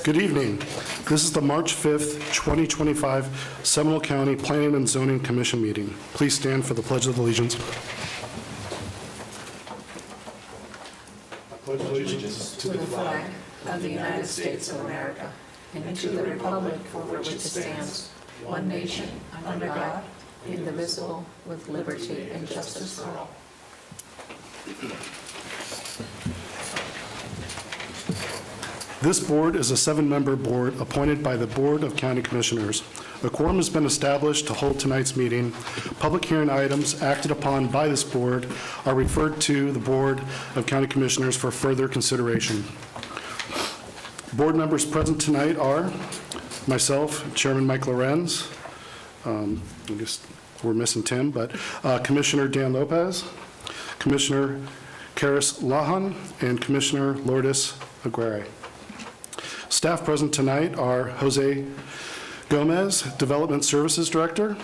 Good evening. This is the March 5th, 2025 Seminole County Planning and Zoning Commission meeting. Please stand for the Pledge of Allegiance. I pledge allegiance to the flag of the United States of America and to the republic for which it stands, one nation, under God, indivisible, with liberty and justice for all. This board is a 7-member board appointed by the Board of County Commissioners. A quorum has been established to hold tonight's meeting. Public hearing items acted upon by this board are referred to the Board of County Commissioners for further consideration. Board members present tonight are myself, Chairman Mike Lorenz. I guess we're missing Tim, but Commissioner Dan Lopez, Commissioner Karis Lahan, and Commissioner Lourdes Aguirre. Staff present tonight are Jose Gomez, Development Services Director,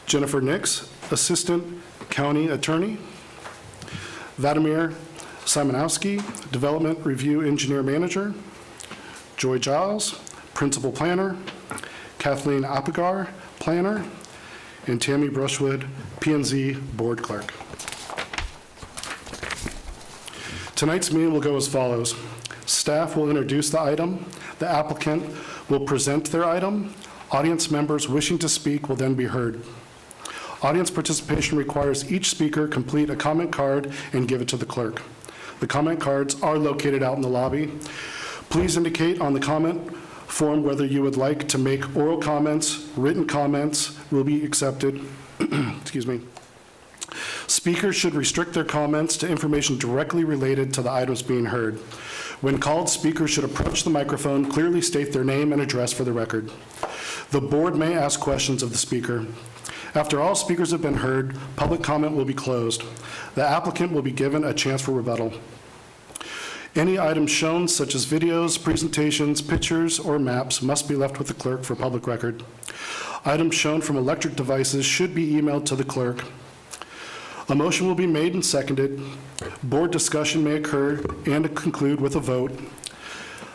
Jennifer Nix, Assistant County Attorney, Vladimir Simonowski, Development Review Engineer Manager, Joy Giles, Principal Planner, Kathleen Apigar, Planner, and Tammy Brushwood, P&Z Board Clerk. Tonight's meeting will go as follows. Staff will introduce the item. The applicant will present their item. Audience members wishing to speak will then be heard. Audience participation requires each speaker complete a comment card and give it to the clerk. The comment cards are located out in the lobby. Please indicate on the comment form whether you would like to make oral comments. Written comments will be accepted. Excuse me. Speakers should restrict their comments to information directly related to the items being heard. When called, speakers should approach the microphone, clearly state their name and address for the record. The board may ask questions of the speaker. After all speakers have been heard, public comment will be closed. The applicant will be given a chance for rebuttal. Any items shown, such as videos, presentations, pictures, or maps, must be left with the clerk for public record. Items shown from electric devices should be emailed to the clerk. A motion will be made and seconded. Board discussion may occur and conclude with a vote.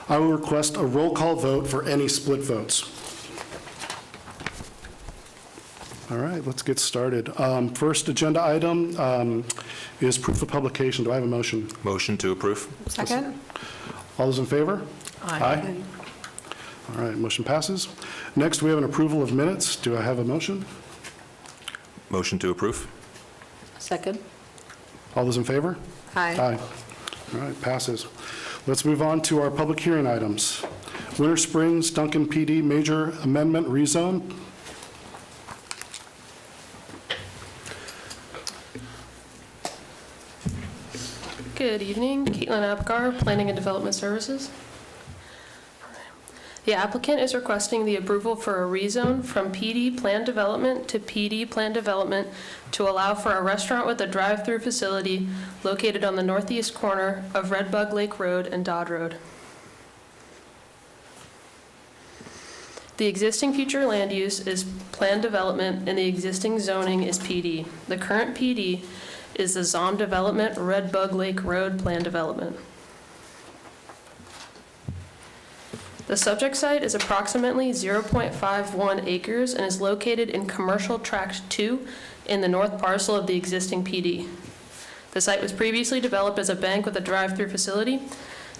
I will request a roll call vote for any split votes. All right, let's get started. First agenda item is proof of publication. Do I have a motion? Motion to approve. Second? All those in favor? Aye. All right, motion passes. Next, we have an approval of minutes. Do I have a motion? Motion to approve. Second? All those in favor? Aye. Aye. All right, passes. Let's move on to our public hearing items. Winter Springs Duncan PD Major Amendment Rezone. Good evening, Caitlin Apgar, Planning and Development Services. The applicant is requesting the approval for a rezone from PD Plan Development to PD Plan Development to allow for a restaurant with a drive-through facility located on the northeast corner of Red Bug Lake Road and Dodd Road. The existing future land use is Plan Development and the existing zoning is PD. The current PD is the ZOM Development Red Bug Lake Road Plan Development. The subject site is approximately 0.51 acres and is located in Commercial Tract 2 in the north parcel of the existing PD. The site was previously developed as a bank with a drive-through facility.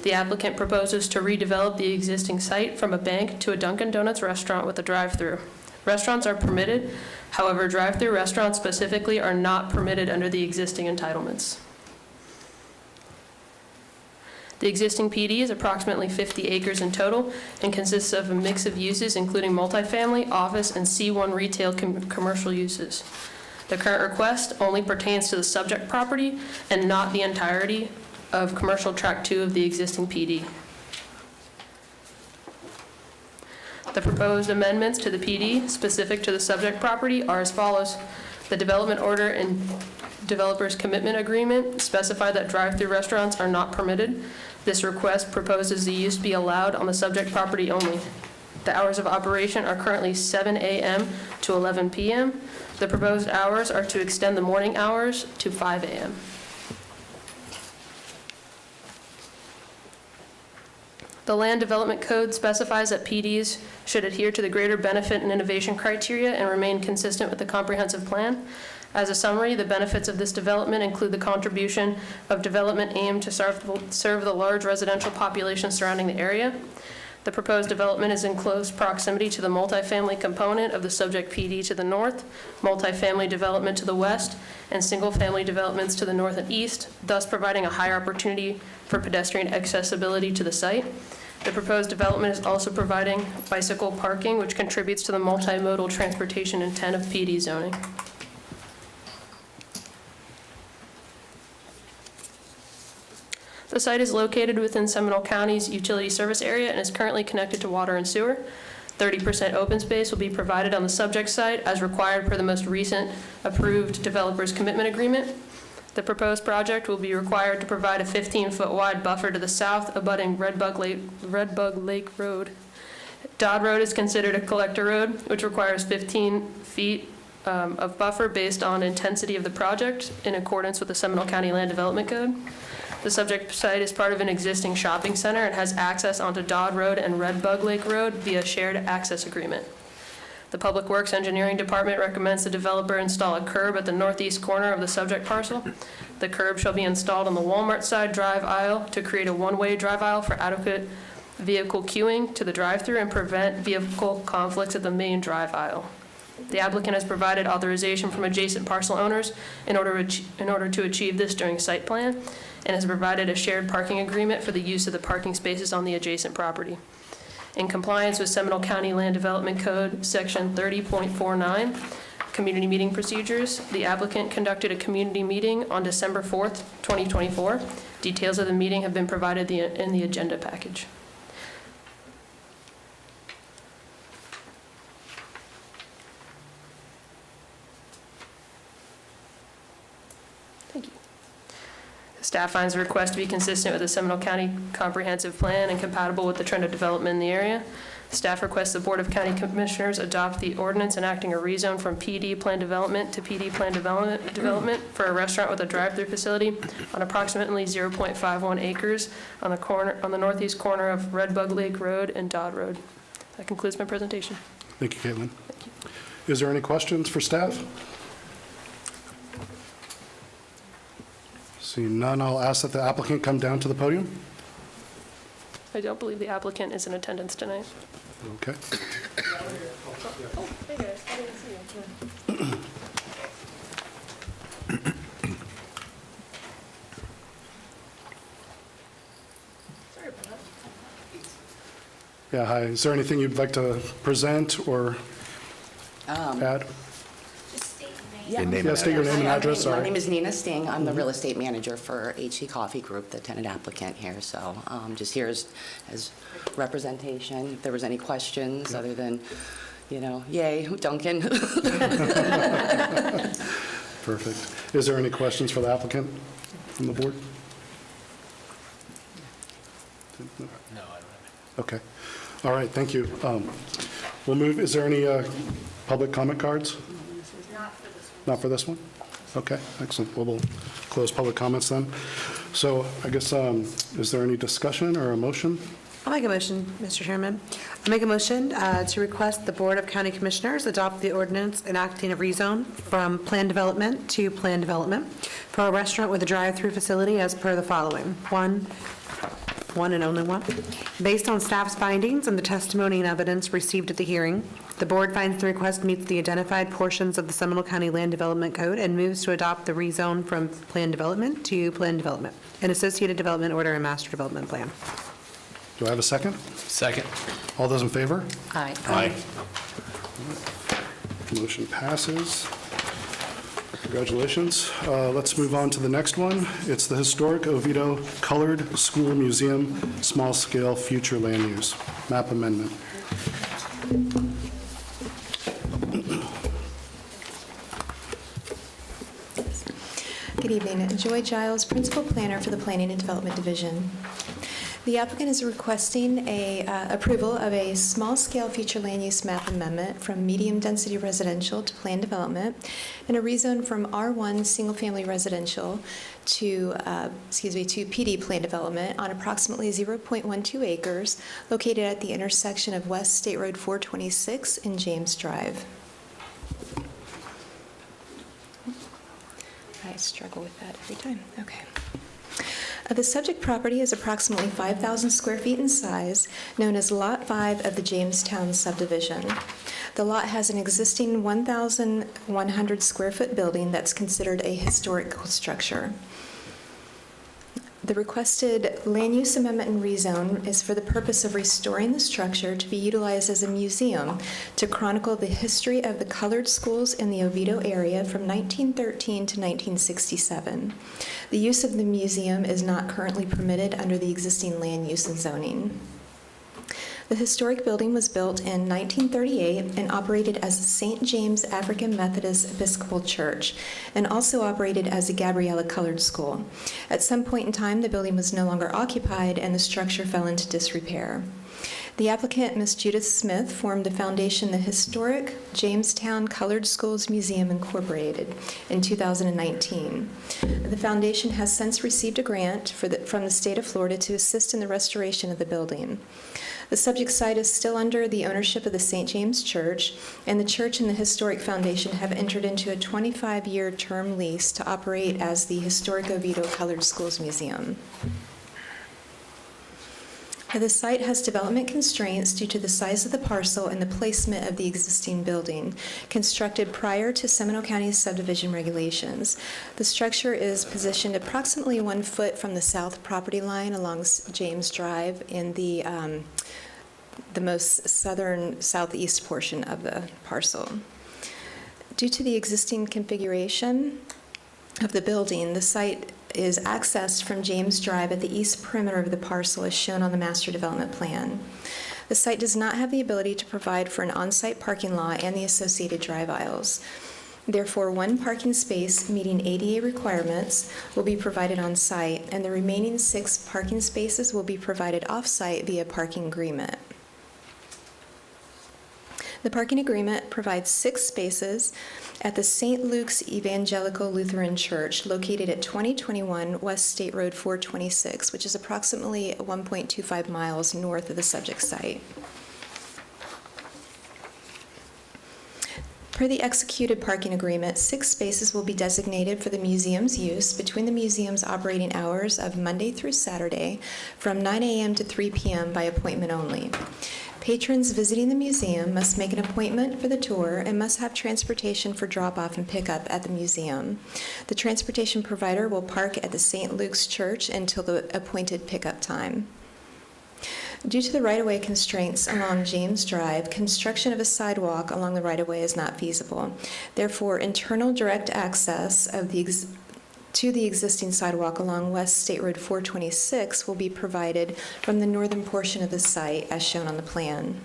The applicant proposes to redevelop the existing site from a bank to a Dunkin' Donuts restaurant with a drive-through. Restaurants are permitted, however, drive-through restaurants specifically are not permitted under the existing entitlements. The existing PD is approximately 50 acres in total and consists of a mix of uses including multifamily, office, and C1 retail commercial uses. The current request only pertains to the subject property and not the entirety of Commercial Tract 2 of the existing PD. The proposed amendments to the PD specific to the subject property are as follows. The development order and developer's commitment agreement specify that drive-through restaurants are not permitted. This request proposes the use be allowed on the subject property only. The hours of operation are currently 7 a.m. to 11 p.m. The proposed hours are to extend the morning hours to 5 a.m. The Land Development Code specifies that PDs should adhere to the greater benefit and innovation criteria and remain consistent with the comprehensive plan. As a summary, the benefits of this development include the contribution of development aimed to serve the large residential population surrounding the area. The proposed development is in close proximity to the multifamily component of the subject PD to the north, multifamily development to the west, and single-family developments to the north and east, thus providing a higher opportunity for pedestrian accessibility to the site. The proposed development is also providing bicycle parking, which contributes to the multimodal transportation intent of PD zoning. The site is located within Seminole County's utility service area and is currently connected to water and sewer. 30% open space will be provided on the subject site as required per the most recent approved developer's commitment agreement. The proposed project will be required to provide a 15-foot wide buffer to the south abutting Red Bug Lake Road. Dodd Road is considered a collector road, which requires 15 feet of buffer based on intensity of the project in accordance with the Seminole County Land Development Code. The subject site is part of an existing shopping center and has access onto Dodd Road and Red Bug Lake Road via shared access agreement. The Public Works Engineering Department recommends the developer install a curb at the northeast corner of the subject parcel. The curb shall be installed on the Walmart side drive aisle to create a one-way drive aisle for adequate vehicle queuing to the drive-through and prevent vehicle conflicts at the main drive aisle. The applicant has provided authorization from adjacent parcel owners in order to achieve this during site plan, and has provided a shared parking agreement for the use of the parking spaces on the adjacent property. In compliance with Seminole County Land Development Code, Section 30.49, Community Meeting Procedures, the applicant conducted a community meeting on December 4th, 2024. Details of the meeting have been provided in the agenda package. Thank you. Staff finds the request to be consistent with the Seminole County Comprehensive Plan and compatible with the trend of development in the area. Staff requests the Board of County Commissioners adopt the ordinance enacting a rezone from PD Plan Development to PD Plan Development for a restaurant with a drive-through facility on approximately 0.51 acres on the northeast corner of Red Bug Lake Road and Dodd Road. That concludes my presentation. Thank you, Caitlin. Is there any questions for staff? Seeing none, I'll ask that the applicant come down to the podium. I don't believe the applicant is in attendance tonight. Okay. Oh, hey guys, I didn't see you. Sorry about that. Yeah, hi. Is there anything you'd like to present or add? Your name Yeah, and state your name and address, My sorry. name is Nina Sting. I'm the real estate manager for HC Coffee Group, the tenant applicant here. So just here as representation. If there was any questions other than, yay, Duncan. Perfect. Is there any questions for the applicant from the board? No, I don't have any. Okay. All right, thank you. We'll move, is there any public comment cards? Not for this one? Okay, excellent. Well, we'll close public comments then. So I guess, is there any discussion or a motion? I'll make a motion, Mr. Chairman. I'll make a motion to request the Board of County Commissioners adopt the ordinance enacting a rezone from plan development to plan development for a restaurant with a drive-through facility as per the following. One and only one. Based on staff's findings and the testimony and evidence received at the hearing, the board finds the request meets the identified portions of the Seminole County Land Development Code and moves to adopt the rezone from plan development to plan development, an associated development order and master development plan. Do I have a second? Second. All those in favor? Aye. Aye. Motion passes. Congratulations. Let's move on to the next one. It's the Historic Oviedo Colored School Museum Small-Scale Future Land Use Map Amendment. Good evening. Joy Giles, Principal Planner for the Planning and Development Division. The applicant is requesting approval of a small-scale future land use map amendment from medium-density residential to planned development and a rezone from R1 single-family residential to PD planned development on approximately 0.12 acres located at the intersection of West State Road 426 and James Drive. I struggle with that every time. Okay. The subject property is approximately 5,000 square feet in size, known as Lot 5 of the Jamestown subdivision. The lot has an existing 1,100 square foot building that's considered a historic structure. The requested land use amendment and rezone is for the purpose of restoring the structure to be utilized as a museum to chronicle the history of the colored schools in the Oviedo area from 1913 to 1967. The use of the museum is not currently permitted under the existing land use and zoning. The historic building was built in 1938 and operated as the St. James African Methodist Episcopal Church and also operated as a Gabriella Colored School. At some point in time, the building was no longer occupied and the structure fell into disrepair. The applicant, Ms. Judith Smith, formed the foundation, the Historic Jamestown Colored Schools Museum Incorporated, in 2019. The foundation has since received a grant from the state of Florida to assist in the restoration of the building. The subject site is still under the ownership of the St. James Church, and the church and the Historic Foundation have entered into a 25-year term lease to operate as the Historic Oviedo Colored Schools Museum. The site has development constraints due to the size of the parcel and the placement of the existing building, constructed prior to Seminole County's subdivision regulations. The structure is positioned approximately 1 foot from the south property line along James Drive in the most southern southeast portion of the parcel. Due to the existing configuration of the building, the site is accessed from James Drive at the east perimeter of the parcel as shown on the master development plan. The site does not have the ability to provide for an on-site parking lot and the associated drive aisles. Therefore, 1 parking space meeting ADA requirements will be provided on site, and the remaining 6 parking spaces will be provided off-site via parking agreement. The parking agreement provides 6 spaces at the St. Luke's Evangelical Lutheran Church located at 2021 West State Road 426, which is approximately 1.25 miles north of the subject site. Per the executed parking agreement, 6 spaces will be designated for the museum's use between the museum's operating hours of Monday through Saturday from 9 a.m. to 3 p.m. by appointment only. Patrons visiting the museum must make an appointment for the tour and must have transportation for drop-off and pickup at the museum. The transportation provider will park at the St. Luke's Church until the appointed pickup time. Due to the right-of-way constraints along James Drive, construction of a sidewalk along the right-of-way is not feasible. Therefore, internal direct access to the existing sidewalk along West State Road 426 will be provided from the northern portion of the site as shown on the plan.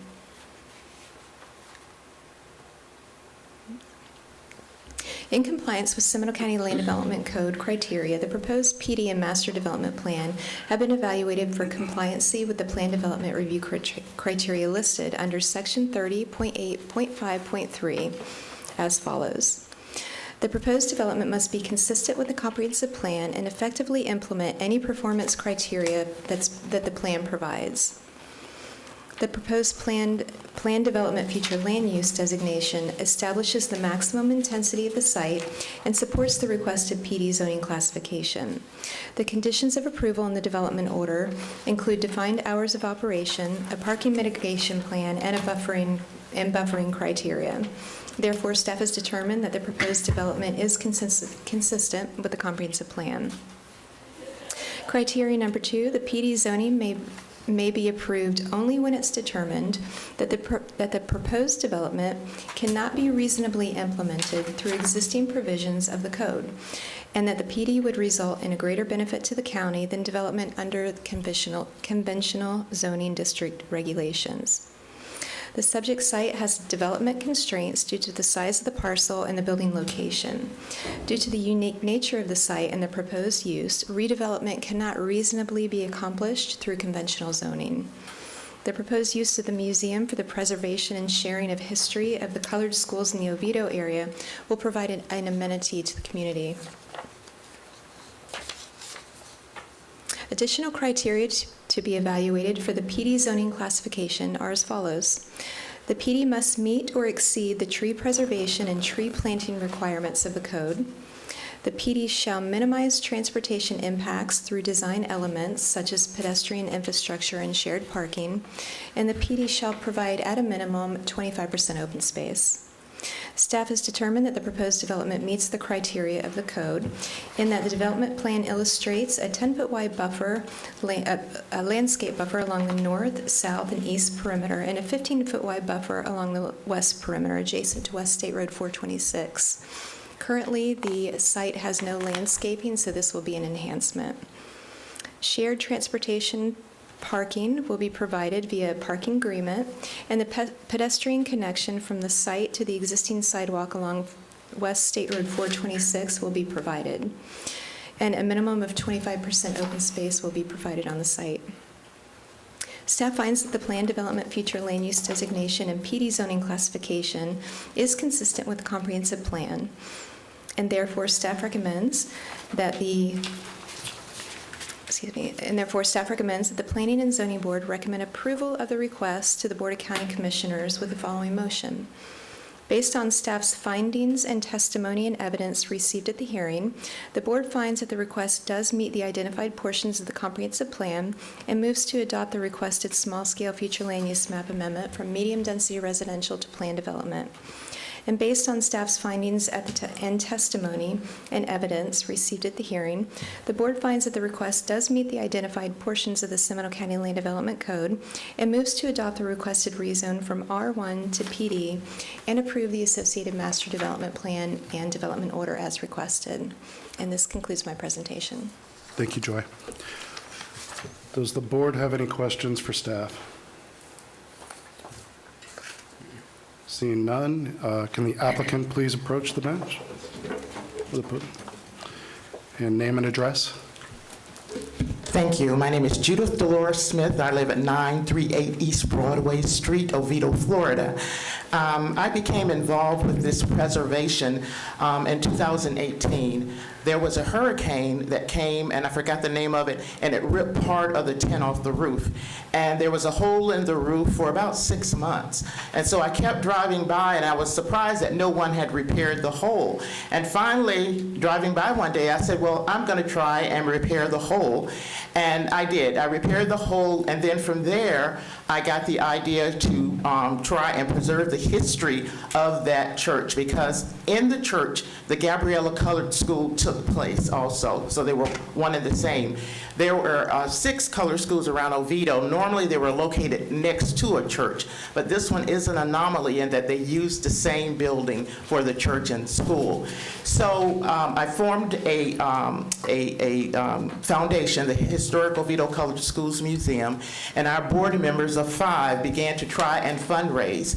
In compliance with Seminole County Land Development Code criteria, the proposed PD and master development plan have been evaluated for compliancy with the plan development review criteria listed under section 30.8.5.3 as follows. The proposed development must be consistent with the comprehensive plan and effectively implement any performance criteria that the plan provides. The proposed plan development future land use designation establishes the maximum intensity of the site and supports the requested PD zoning classification. The conditions of approval in the development order include defined hours of operation, a parking mitigation plan, and buffering criteria. Therefore, staff has determined that the proposed development is consistent with the comprehensive plan. Criteria number 2, the PD zoning may be approved only when it's determined that the proposed development cannot be reasonably implemented through existing provisions of the code, and that the PD would result in a greater benefit to the county than development under conventional zoning district regulations. The subject site has development constraints due to the size of the parcel and the building location. Due to the unique nature of the site and the proposed use, redevelopment cannot reasonably be accomplished through conventional zoning. The proposed use of the museum for the preservation and sharing of history of the colored schools in the Oviedo area will provide an amenity to the community. Additional criteria to be evaluated for the PD zoning classification are as follows. The PD must meet or exceed the tree preservation and tree planting requirements of the code. The PD shall minimize transportation impacts through design elements such as pedestrian infrastructure and shared parking, and the PD shall provide at a minimum 25% open space. Staff has determined that the proposed development meets the criteria of the code in that the development plan illustrates a 10-foot wide buffer, a landscape buffer along the north, south, and east perimeter, and a 15-foot wide buffer along the west perimeter adjacent to West State Road 426. Currently, the site has no landscaping, so this will be an enhancement. Shared transportation parking will be provided via a parking agreement, and the pedestrian connection from the site to the existing sidewalk along West State Road 426 will be provided. And a minimum of 25% open space will be provided on the site. Staff finds that the planned development future land use designation and PD zoning classification is consistent with the comprehensive plan, and therefore staff recommends that the Planning and Zoning Board recommend approval of the request to the Board of County Commissioners with the following motion. Based on staff's findings and testimony and evidence received at the hearing, the board finds that the request does meet the identified portions of the comprehensive plan and moves to adopt the requested small-scale future land use map amendment from medium-density residential to planned development. And based on staff's findings and testimony and evidence received at the hearing, the board finds that the request does meet the identified portions of the Seminole County Land Development Code and moves to adopt the requested rezone from R1 to PD and approve the associated master development plan and development order as requested. And this concludes my presentation. Thank you, Joy. Does the board have any questions for staff? Seeing none, can the applicant please approach the bench? And name and address? Thank you. My name is Judith Dolores Smith. I live at 938 East Broadway Street, Oviedo, Florida. I became involved with this preservation in 2018. There was a hurricane that came, and I forgot the name of it, and it ripped part of the tin off the roof. And there was a hole in the roof for about 6 months. And so I kept driving by, and I was surprised that no one had repaired the hole. And finally, driving by one day, I said, well, I'm going to try and repair the hole. And I did. I repaired the hole, and then from there, I got the idea to try and preserve the history of that church, because in the church, the Gabriella Colored School took place also, so they were one and the same. There were 6 colored schools around Oviedo. Normally, they were located next to a church, but this one is an anomaly in that they used the same building for the church and school. So I formed a foundation, the Historic Oviedo Colored Schools Museum, and our board members of 5 began to try and fundraise.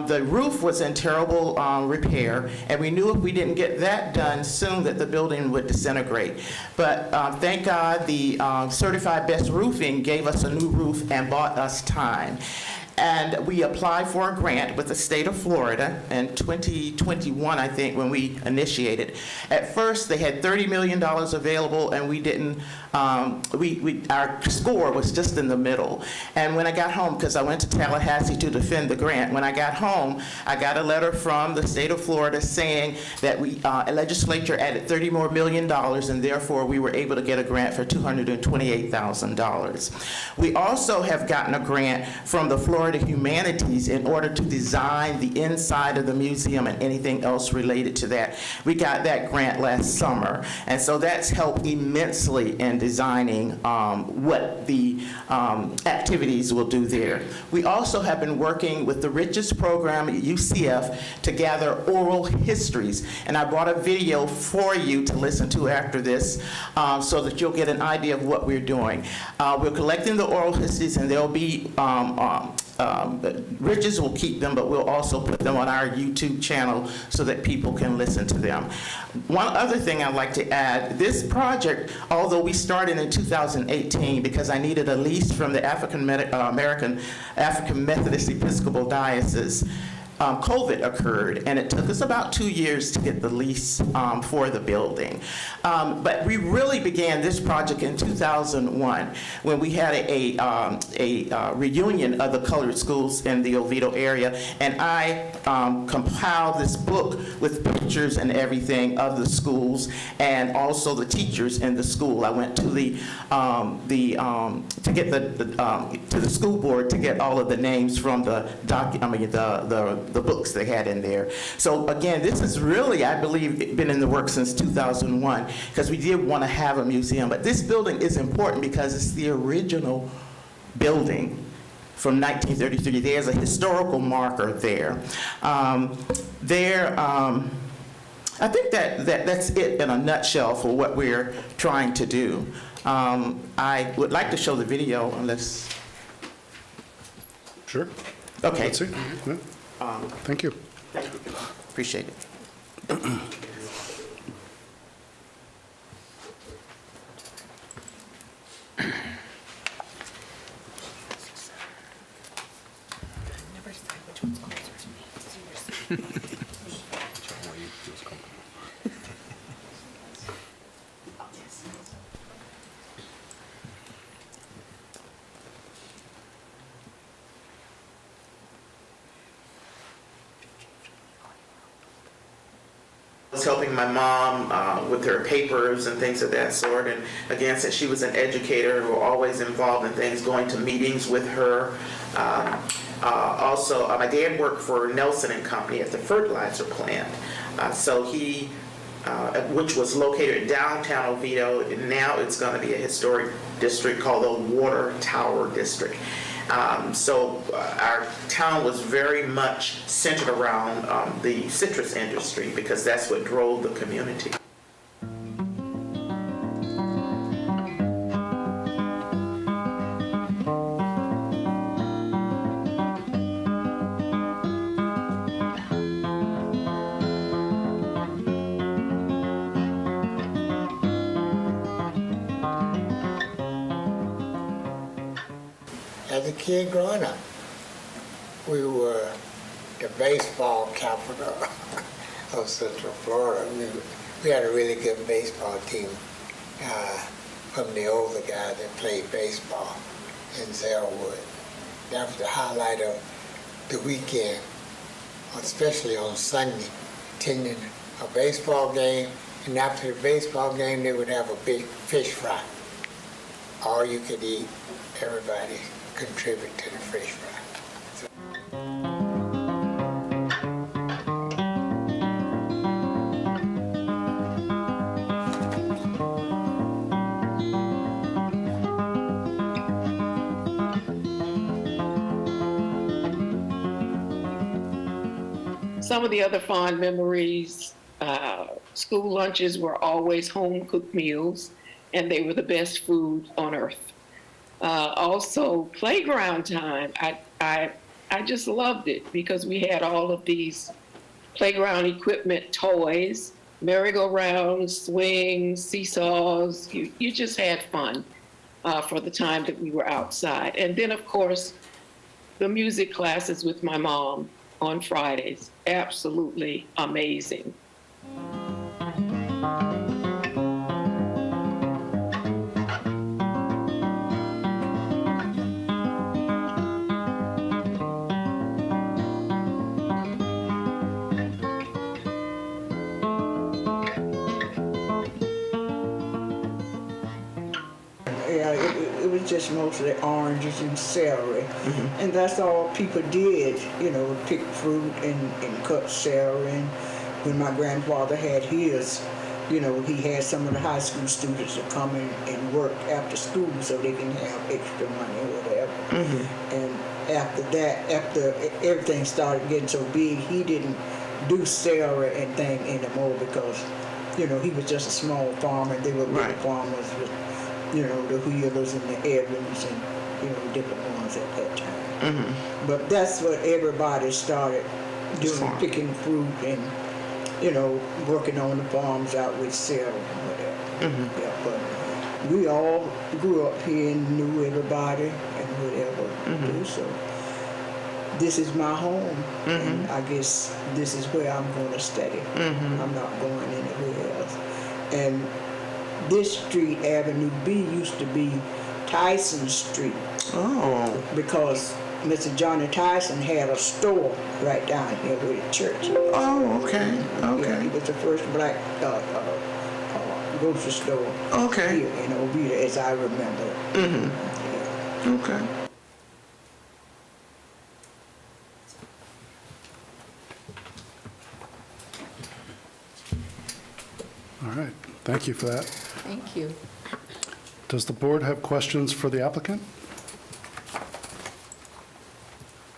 The roof was in terrible repair, and we knew if we didn't get that done soon that the building would disintegrate. But thank God the Certified Best Roofing gave us a new roof and bought us time. And we applied for a grant with the state of Florida in 2021, I think, when we initiated. At first, they had $30 million available, and we didn't, our score was just in the middle. And when I got home, because I went to Tallahassee to defend the grant, when I got home, I got a letter from the state of Florida saying that a legislature added $30 more million, and therefore we were able to get a grant for $228,000. We also have gotten a grant from the Florida Humanities in order to design the inside of the museum and anything else related to that. We got that grant last summer, and so that's helped immensely in designing what the activities will do there. We also have been working with the Riches program at UCF to gather oral histories, and I brought a video for you to listen to after this so that you'll get an idea of what we're doing. We're collecting the oral histories, and there'll be Riches will keep them, but we'll also put them on our YouTube channel so that people can listen to them. One other thing I'd like to add, this project, although we started in 2018 because I needed a lease from the African Methodist Episcopal Diocese, COVID occurred, and it took us about 2 years to get the lease for the building. But we really began this project in 2001 when we had a reunion of the colored schools in the Oviedo area, and I compiled this book with pictures and everything of the schools and also the teachers in the school. I went to the school board to get all of the names from the books they had in there. So again, this has really, I believe, been in the works since 2001 because we did want to have a museum. But this building is important because it's the original building from 1933. There's a historical marker there. I think that's it in a nutshell for what we're trying to do. I would like to show the video unless... Sure. Okay. Let's see. Yeah. Thank you. Thank you. Appreciate it. I was helping my mom with her papers and things of that sort, and again, since she was an educator, we were always involved in things, going to meetings with her. Also, my dad worked for Nelson and Company at the fertilizer plant, so he, which was located in downtown Oviedo, and now it's going to be a historic district called the Water Tower District. So our town was very much centered around the citrus industry because that's what drove the community. As a kid growing up, we were the baseball capital of Central Florida. We had a really good baseball team from the older guys that played baseball in Zellwood. That was the highlight of the weekend, especially on Sunday, attending a baseball game, and after the baseball game, they would have a big fish fry. All you could eat, everybody contribute to the fish fry. Some of the other fond memories, school lunches were always home-cooked meals, and they were the best food on earth. Also, playground time, I just loved it because we had all of these playground equipment toys, merry-go-rounds, swings, seesaws. You just had fun for the time that we were outside. And then, of course, the music classes with my mom on Fridays, absolutely amazing. It was just mostly oranges and celery. And that's all people did, pick fruit and cut celery. And when my grandfather had his, he had some of the high school students to come in and work after school so they can have extra money or whatever. And after that, after everything started getting so big, he didn't do celery and thing anymore because, he was just a small farmer and they were big farmers with the Wheelers and the Evans and different ones at that time. But that's what everybody started doing, picking fruit and, working on the farms out with Sarah and whatever. Yeah, but we all grew up here and knew everybody and whatever. So this is my home, and I guess this is where I'm going to stay. I'm not going anywhere else. And this street, Avenue B, used to be Tyson Street. Oh. Because Mr. Johnny Tyson had a store right down here with a church. Oh, okay. Yeah, he was the first black grocery store here in Oviedo, as I remember. Okay. All right, thank you for that. Thank you. Does the board have questions for the applicant?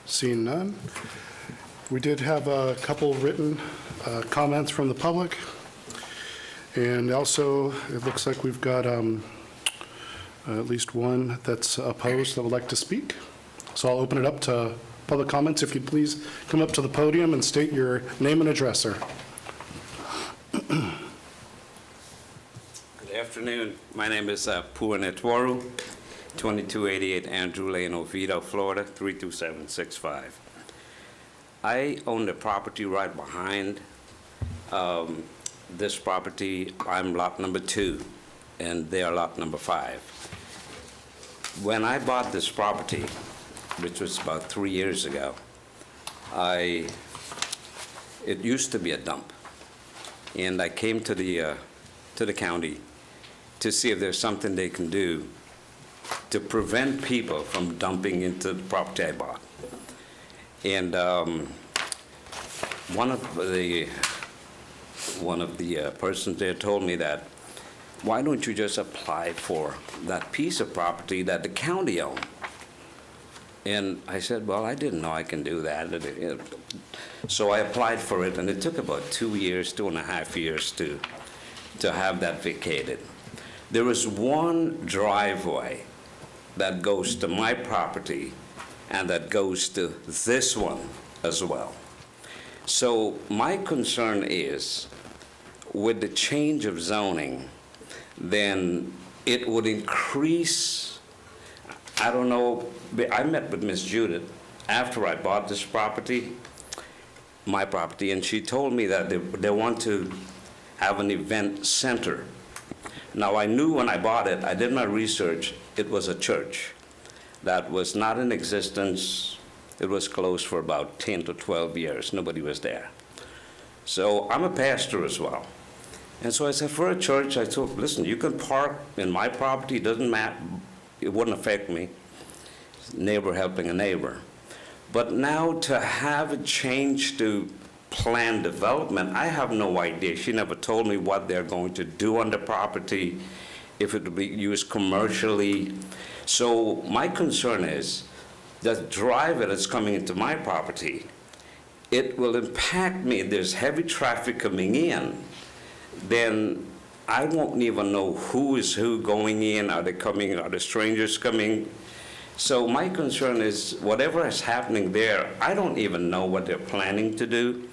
Seeing none. We did have a couple written comments from the public. And also, it looks like we've got at least one that's opposed that would like to speak. So I'll open it up to public comments. If you'd please come up to the podium and state your name and address, sir. Good afternoon. My name is Puanetwaru, 2288 Andrew Lane, Oviedo, Florida, 32765. I own the property right behind this property. I'm lot number 2, and they are lot number 5. When I bought this property, which was about 3 years ago, it used to be a dump, and I came to the county to see if there's something they can do to prevent people from dumping into the property I bought. And one of the persons there told me that, why don't you just apply for that piece of property that the county owned? And I said, well, I didn't know I can do that. So I applied for it, and it took about 2 years, 2.5 years to have that vacated. There is one driveway that goes to my property and that goes to this one as well. So my concern is, with the change of zoning, then it would increase, I don't know, I met with Miss Judith after I bought this property, my property, and she told me that they want to have an event center. Now, I knew when I bought it, I did my research, it was a church that was not in existence. It was closed for about 10 to 12 years. Nobody was there. So I'm a pastor as well. And so I said, for a church, I thought, listen, you can park in my property, it doesn't matter, it wouldn't affect me. Neighbor helping a neighbor. But now to have it changed to planned development, I have no idea. She never told me what they're going to do on the property, if it will be used commercially. So my concern is that driveway that's coming into my property, it will impact me. There's heavy traffic coming in, then I won't even know who is who going in. Are they coming? Are the strangers coming? So my concern is whatever is happening there, I don't even know what they're planning to do.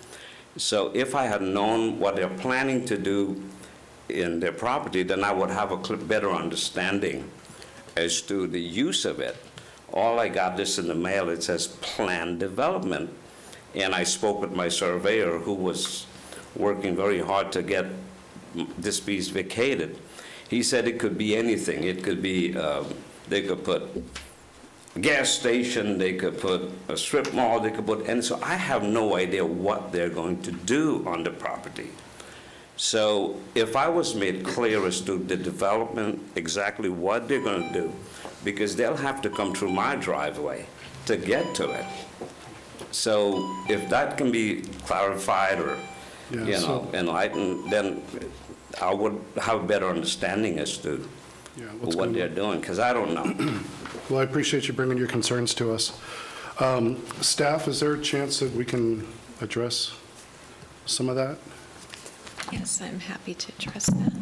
So if I had known what they're planning to do in their property, then I would have a better understanding as to the use of it. All I got this in the mail, it says planned development. And I spoke with my surveyor, who was working very hard to get this piece vacated. He said it could be anything. It could be, they could put a gas station, they could put a strip mall, they could put, and so I have no idea what they're going to do on the property. So if I was made clear as to the development, exactly what they're going to do, because they'll have to come through my driveway to get to it. So if that can be clarified or, enlightened, then I would have a better understanding as to what they're doing, because I don't know. Well, I appreciate you bringing your concerns to us. Staff, is there a chance that we can address some of that? Yes, I'm happy to address that.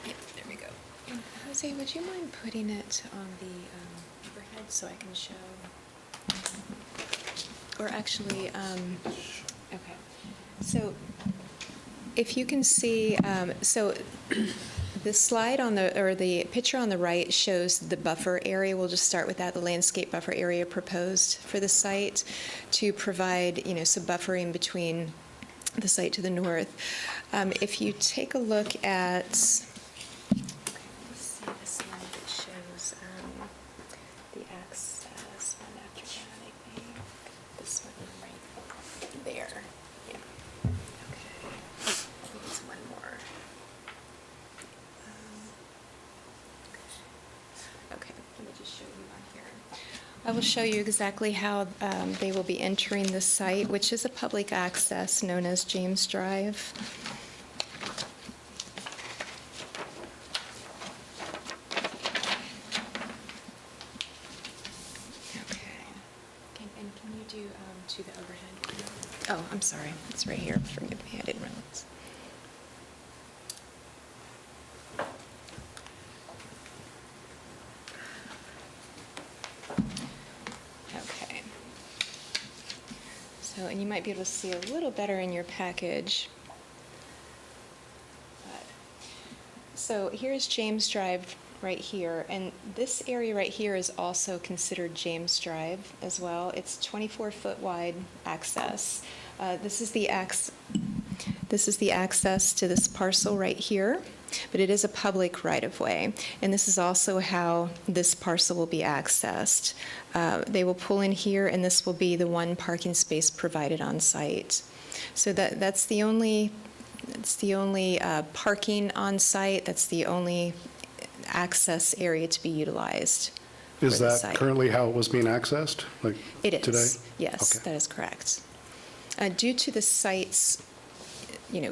Yep, there we go. How's Jose, would you mind putting it on the overhead so I can show? Or actually, okay. So if you can see, so the slide on the, or the picture on the right shows the buffer area. We'll just start with that, the landscape buffer area proposed for the site to provide, some buffering between the site to the north. If you take a look at, let's see the slide that shows the access one after that, I think. This one right there. Yeah. Okay. I think it's one more. Okay, let me just show you on here. I will show you exactly how they will be entering the site, which is a public access known as James Drive. Okay. And can you do to the overhead? Oh, I'm sorry. It's right here. Forgive me. I didn't realize. Okay. So, and you might be able to see a little better in your package. So here's James Drive right here, and this area right here is also considered James Drive as well. It's 24-foot wide access. This is the access to this parcel right here, but it is a public right-of-way, and this is also how this parcel will be accessed. They will pull in here, and this will be the one parking space provided on site. So that's the only parking on site. That's the only access area to be utilized. Is that currently how it was being accessed, like it is today? Yes, Okay. that is correct. Due to the site's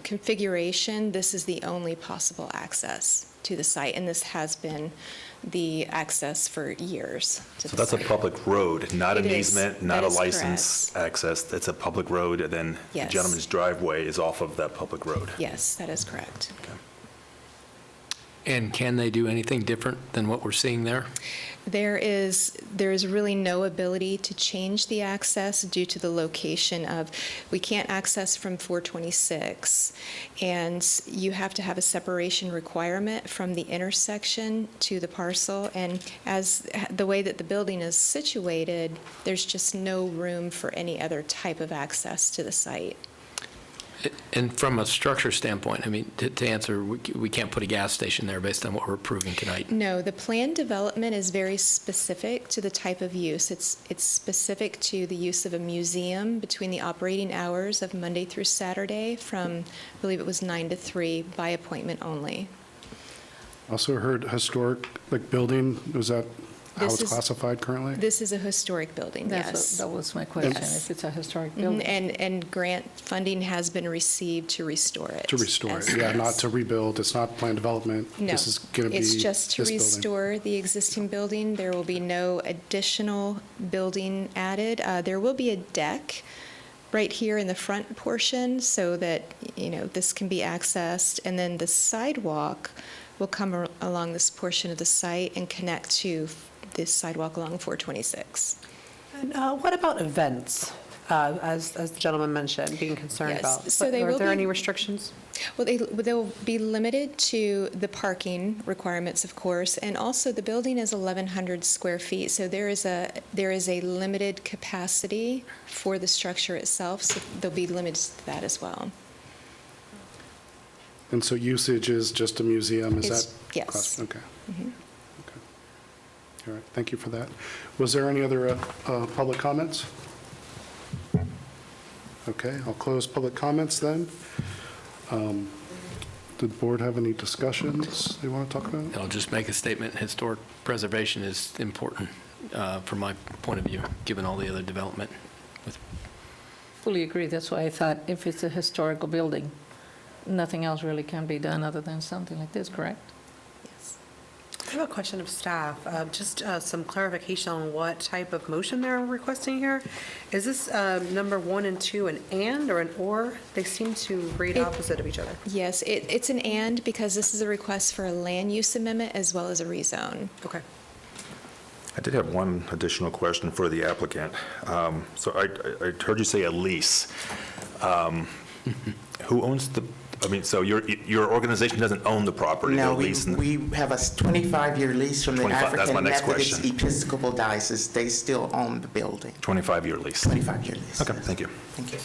configuration, this is the only possible access to the site, and this has been the access for years to So the that's a site. public road, not an It is. easement, not That a is licensed access. It's a public road, and then the Yes. gentleman's driveway is off of that public road. Yes, that is correct. And can they do anything different than what we're seeing there? There is really no ability to change the access due to the location of, we can't access from 426, and you have to have a separation requirement from the intersection to the parcel, and as the way that the building is situated, there's just no room for any other type of access to the site. And from a structure standpoint, I mean, to answer, we can't put a gas station there based on what we're approving tonight. No, the planned development is very specific to the type of use. It's specific to the use of a museum between the operating hours of Monday through Saturday from, I believe it was 9 to 3, by appointment only. Also heard historic, building, is that how This it's is- classified currently? This is a historic building, yes. That was my question, Yes. if it's a historic Mhm, building. And grant funding has been received to restore it. To restore as- it, yeah, not yes. to rebuild, it's not planned development. No, This is going to be it's just to this building. restore the existing building. There will be no additional building added. There will be a deck right here in the front portion so that, this can be accessed. And then the sidewalk will come along this portion of the site and connect to this sidewalk along 426. And what about events, as the gentleman mentioned, being concerned Yes, about? so they Are will there be- any restrictions? Well, they'll be limited to the parking requirements, of course, and also the building is 1,100 square feet, so there is a limited capacity for the structure itself, so they'll be limited to that as well. And so usage is just a museum, is It's- that? yes. Okay. Mhm. Okay. All right, thank you for that. Was there any other public comments? Okay, I'll close public comments then. Did the board have any discussions they want to talk about? I'll just make a statement, historic preservation is important from my point of view, given all the other development. Fully agree, that's why I thought if it's a historical building, nothing else really can be done other than something like this, correct? Yes. I have a question of staff, just some clarification on what type of motion they're requesting here. Is this number 1 and 2 an and or an or? They seem to read opposite of each other. Yes, it's an and because this is a request for a land use amendment as well as a rezone. Okay. I did have one additional question for the applicant. So I heard you say a lease. Who owns so your organization doesn't own the property? No, they're we leasing- have a 25-year lease from the 25, that's my African next Methodist question. Episcopal Diocese. They still own the building. 25-year lease. 25-year lease. Okay, thank you. Thank you.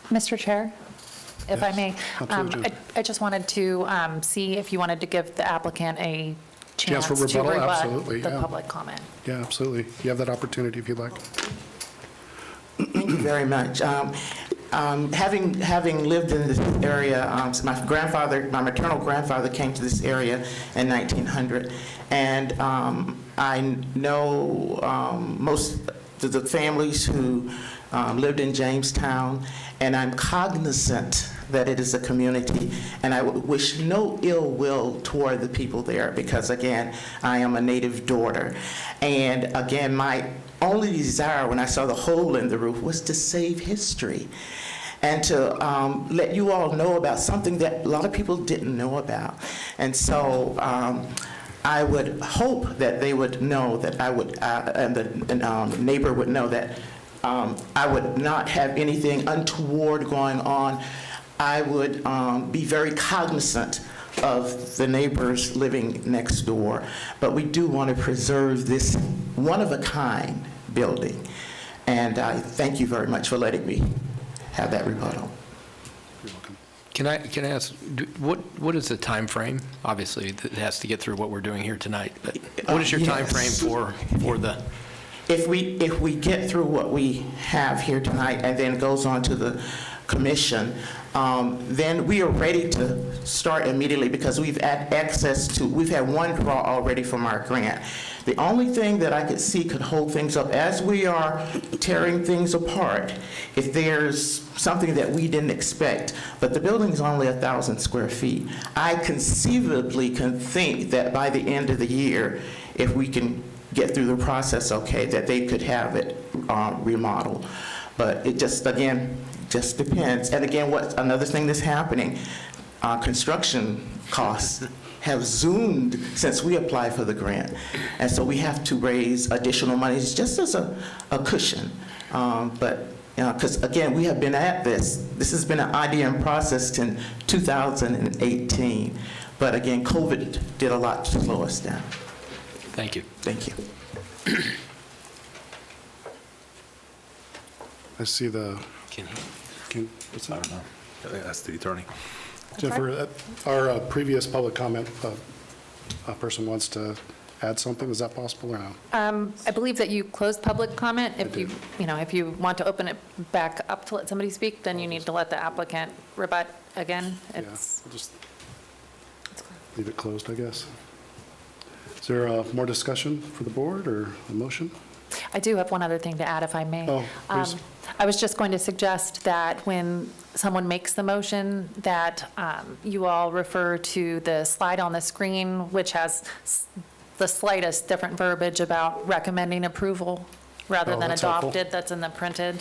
Mr. Chair, if I Yes, may, absolutely. I just wanted to see if you wanted to give the applicant a chance for to rebuttal? rebut Absolutely, the yeah. public comment. Yeah, absolutely. You have that opportunity if you'd like. Thank you very much. Having lived in this area, my maternal grandfather came to this area in 1900, and I know most of the families who lived in Jamestown, and I'm cognizant that it is a community, and I wish no ill will toward the people there, because again, I am a native daughter. And again, my only desire when I saw the hole in the roof was to save history and to let you all know about something that a lot of people didn't know about. And so I would hope that they would know that I would, and the neighbor would know that I would not have anything untoward going on. I would be very cognizant of the neighbors living next door, but we do want to preserve this one-of-a-kind building. And I thank you very much for letting me have that rebuttal. Can I ask, what is the time frame? Obviously, it has to get through what we're doing here tonight, but what is your time frame Yes. for the? If we get through what we have here tonight and then goes on to the commission, then we are ready to start immediately, because we've had access to, we've had one draw already from our grant. The only thing that I could see could hold things up as we are tearing things apart, if there's something that we didn't expect, but the building's only 1,000 square feet. I conceivably can think that by the end of the year, if we can get through the process okay, that they could have it remodeled. But it just, again, just depends. And again, another thing that's happening, construction costs have zoomed since we applied for the grant. And so we have to raise additional monies just as a cushion. But, because again, we have been at this. This has been an IDM process since 2018. But again, COVID did a lot to slow us down. Thank you. Thank you. I see the, I don't know. That's the attorney. Jennifer, our previous public comment person wants to add something. Is that possible or no? I believe that you closed public comment. If if you want to open it back up to let somebody speak, then you need to let the applicant rebut again. Yeah, It's, we'll just leave it closed, I guess. Is there more discussion for the board or a motion? I do have one other thing to add, if I may. Oh, please. I was just going to suggest that when someone makes the motion, that you all refer to the slide on the screen, which has the slightest different verbiage about recommending approval rather Oh, than that's helpful. adopted, that's in the printed.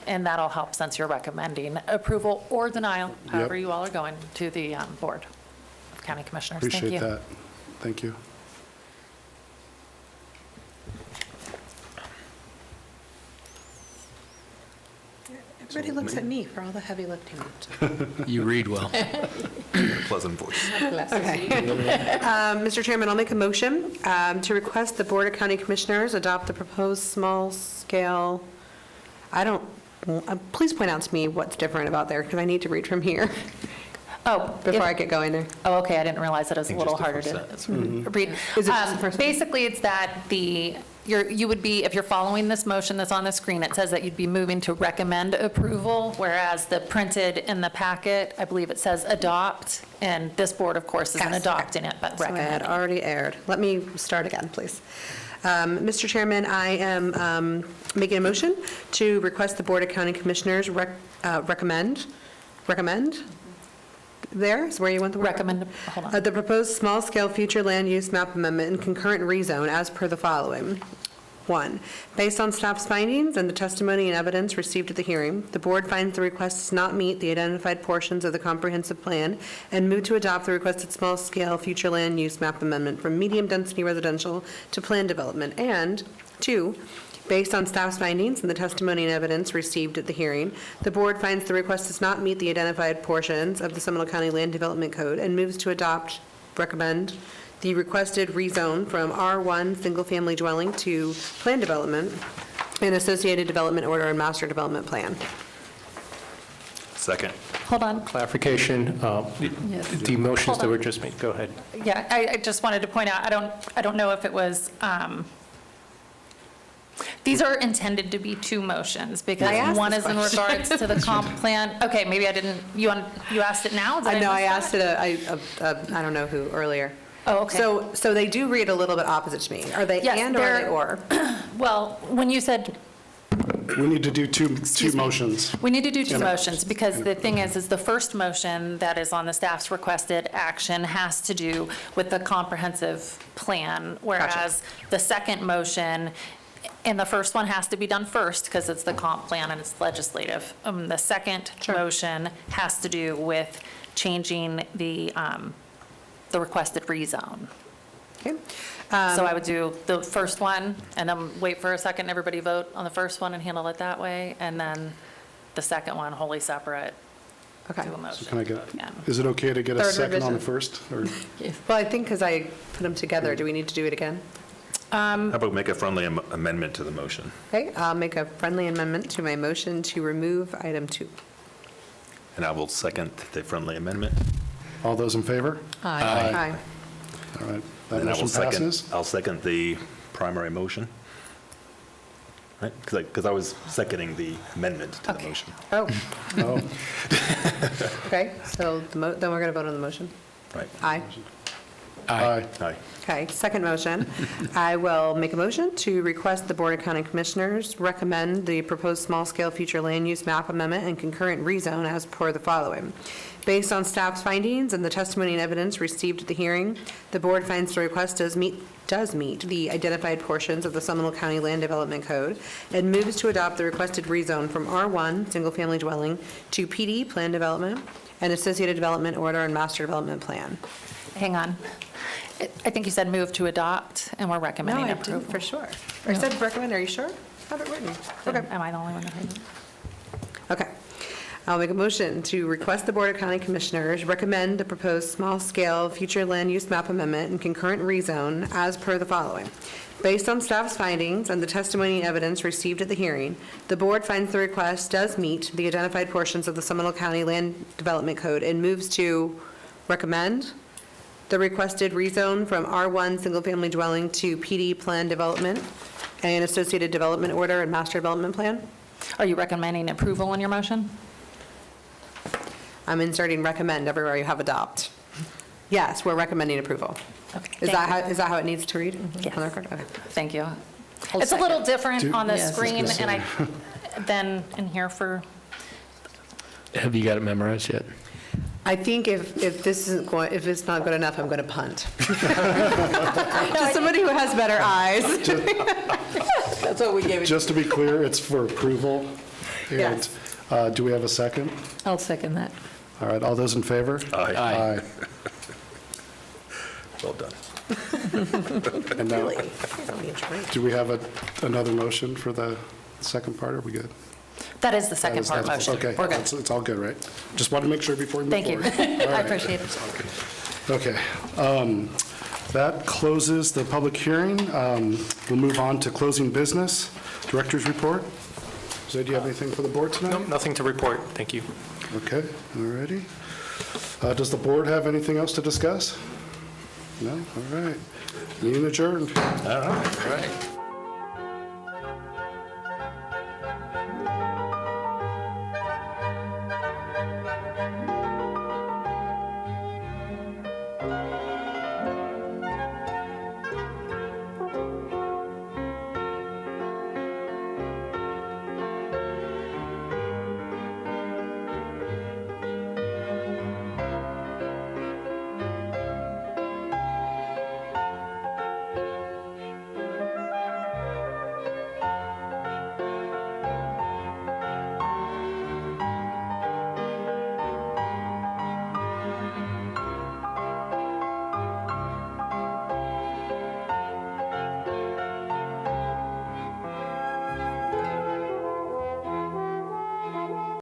And that'll help, since you're recommending approval or denial, however you all are going, to the Board of County Commissioners. Thank you. Appreciate that. Thank you. Everybody looks at me for all the heavy lifting. You read well. Pleasant voice. Okay. Mr. Chairman, I'll make a motion to request the Board of County Commissioners adopt the proposed small-scale, please point out to me what's different about there, because I need to read from here before I get going there. Oh, okay, I didn't realize that it was a little harder to read. Is it just the first one? Basically, it's that you would be, if you're following this motion that's on the screen, it says that you'd be moving to recommend approval, whereas the printed in the packet, I believe it says adopt, and this board, of course, isn't adopting it, but So I had recommending. already aired. Let me start again, please. Mr. Chairman, I am making a motion to request the Board of County Commissioners recommend there is where you want the word. Recommend, hold on. The proposed small-scale future land use map amendment and concurrent rezone as per the following. 1, based on staff's findings and the testimony and evidence received at the hearing, the board finds the request does not meet the identified portions of the comprehensive plan and move to adopt the requested small-scale future land use map amendment from medium-density residential to planned development. And 2, based on staff's findings and the testimony and evidence received at the hearing, the board finds the request does not meet the identified portions of the Seminole County Land Development Code and moves to recommend the requested rezone from R1 single-family dwelling to planned development and associated development order and master development plan. Second. Hold on. Clarification, the motions Hold that on. were just made, go ahead. Yeah, I just wanted to point out, I don't know if it was, these are intended to be two motions, I because asked one this is in question. regards to the comp plan. Okay, maybe I didn't, you asked it now? Did I know, I miss asked it, I don't know who, earlier. Oh, okay. So they do read a little bit opposite to me. Are they Yes, and or are they they're- or? Well, when you said, We need to do two Excuse me. motions. we need to do two Yeah. motions, because the thing is the first motion that is on the staff's requested action has to do with the comprehensive plan, whereas the second motion, and the first one has to be done first, because it's the comp plan and it's legislative. The second motion has to do with changing the requested rezone. Okay. So I would do the first one, and then wait for a second, everybody vote on the first one and handle it that way, and then the second one wholly separate. Okay. Do a motion. Can I get, again. is it okay to get a Third second on the revision. first? Or Well, I think because I put them together, do we need to do it again? How about make a friendly amendment to the motion? Okay, I'll make a friendly amendment to my motion to remove item 2. And I will second the friendly amendment. all those in favor? Aye. All right, that And I will motion passes. I'll second the primary motion. Right? Because I was seconding the amendment to the motion. Oh, Oh, okay, so then we're going to vote on the motion. Right. Aye. aye. Aye. Okay, second motion. I will make a motion to request the Board of County Commissioners recommend the proposed small-scale future land use map amendment and concurrent rezone as per the following. Based on staff's findings and the testimony and evidence received at the hearing, the board finds the request does meet the identified portions of the Seminole County Land Development Code and moves to adopt the requested rezone from R1, single-family dwelling, to PD, plan development, and associated development order and master development plan. Hang on. I think you said move to adopt, and we're No, recommending I approval. didn't, for sure. I said recommend, are you sure? I have it written. Okay. Am I the only one that heard it? Okay. I'll make a motion to request the Board of County Commissioners recommend the proposed small-scale future land use map amendment and concurrent rezone as per the following. Based on staff's findings and the testimony and evidence received at the hearing, the board finds the request does meet the identified portions of the Seminole County Land Development Code and moves to recommend the requested rezone from R1 single-family dwelling to PD plan development and associated development order and master development plan. Are you recommending approval in your motion? I'm inserting recommend everywhere you have adopt. Yes, we're recommending approval. Okay. Is that how it needs to read? Yes. On the record? Okay. Thank you. I'll It's a little second. different on the Yes, I was screen, gonna and than in here for, Have you got it memorized yet? I think if this isn't going, if it's not good enough, I'm going to punt. Just somebody who has better eyes. That's what we gave it. Just to be clear, it's for approval. Yes. And do we have a second? I'll second that. All right, all those in favor? Aye. Aye. Well done. And now, do we have another motion for the second part? Are we good? that is the second part That's- motion. Okay, We're good. it's all good, right? Just wanted to make sure before we move Thank you. forward. All I right. appreciate it. Okay. That closes the public hearing. We'll move on to closing business. Director's report. Jose, do you have anything for the board tonight? No, nothing to report, thank you. Okay, all righty. Does the board have anything else to discuss? No? All right. Meeting adjourned. All right.